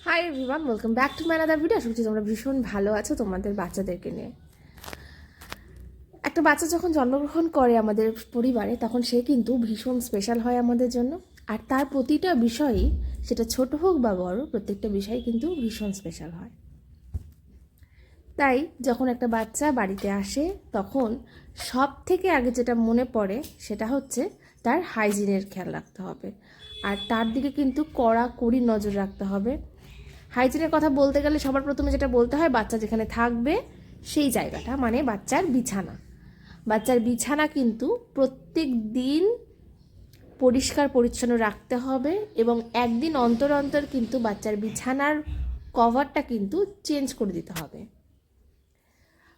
High everyone, welcome back to my another video. আশা করছি তোমরা ভীষণ ভালো আছো তোমাদের বাচ্চাদেরকে নিয়ে। একটা বাচ্চা যখন জন্মগ্রহণ করে আমাদের পরিবারে, তখন সে কিন্তু ভীষণ স্পেশাল হয় আমাদের জন্য। আর তার প্রতিটা বিষয়ই, সেটা ছোট হোক বা বড়, প্রত্যেকটা বিষয় কিন্তু ভীষণ স্পেশাল হয়। তাই যখন একটা বাচ্চা বাড়িতে আসে, তখন সব থেকে আগে যেটা মনে পড়ে সেটা হচ্ছে তার হাইজিনের খেয়াল রাখতে হবে। আর তার দিকে কিন্তু কড়াকড়ি নজর রাখতে হবে। হাইজিনের কথা বলতে গেলে সবার প্রথমে যেটা বলতে হয়, বাচ্চা যেখানে থাকবে সেই জায়গাটা, মানে বাচ্চার বিছানা। বাচ্চার বিছানা কিন্তু প্রত্যেক দিন পরিষ্কার পরিচ্ছন্ন রাখতে হবে, এবং একদিন অন্তর অন্তর কিন্তু বাচ্চার বিছানার কভারটা কিন্তু চেঞ্জ করে দিতে হবে।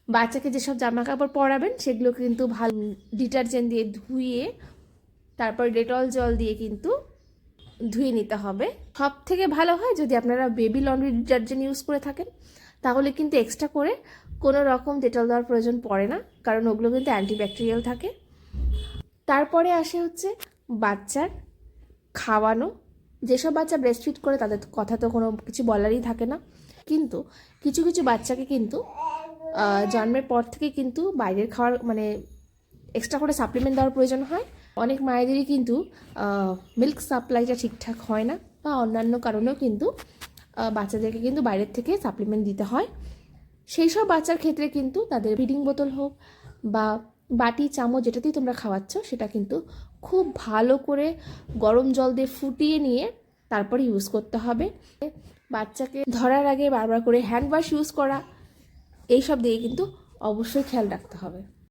বাচ্চাকে যেসব জামা কাপড় পরাবেন সেগুলো কিন্তু ভালো ডিটারজেন্ট দিয়ে ধুয়ে, তারপর ডেটল জল দিয়ে কিন্তু ধুয়ে নিতে হবে। সব থেকে ভালো হয় যদি আপনারা বেবি লন্ড্রি ডিটারজেন্ট ইউজ করে থাকেন, তাহলে কিন্তু এক্সট্রা করে কোনো রকম ডেটল দেওয়ার প্রয়োজন পড়ে না, কারণ ওগুলো কিন্তু অ্যান্টিব্যাকটেরিয়াল থাকে। তারপরে আসে হচ্ছে বাচ্চার খাওয়ানো। যেসব বাচ্চা ব্রেস্টফিড করে তাদের কথা তো কোনো কিছু বলারই থাকে না, কিন্তু কিছু কিছু বাচ্চাকে কিন্তু জন্মের পর থেকে কিন্তু বাইরের খাওয়ার মানে এক্সট্রা করে সাপ্লিমেন্ট দেওয়ার প্রয়োজন হয়। অনেক মায়েদেরই কিন্তু মিল্ক সাপ্লাইটা ঠিকঠাক হয় না, বা অন্যান্য কারণেও কিন্তু বাচ্চাদেরকে কিন্তু বাইরের থেকে সাপ্লিমেন্ট দিতে হয়। সেই সব বাচ্চার ক্ষেত্রে কিন্তু তাদের ফিডিং বোতল হোক বা বাটি চামচ যেটাতেই তোমরা খাওয়াচ্ছ, সেটা কিন্তু খুব ভালো করে গরম জল দিয়ে ফুটিয়ে নিয়ে তারপরে ইউজ করতে হবে। বাচ্চাকে ধরার আগে বারবার করে হ্যান্ড ওয়াশ ইউজ করা, এইসব দিয়ে কিন্তু অবশ্যই খেয়াল রাখতে হবে।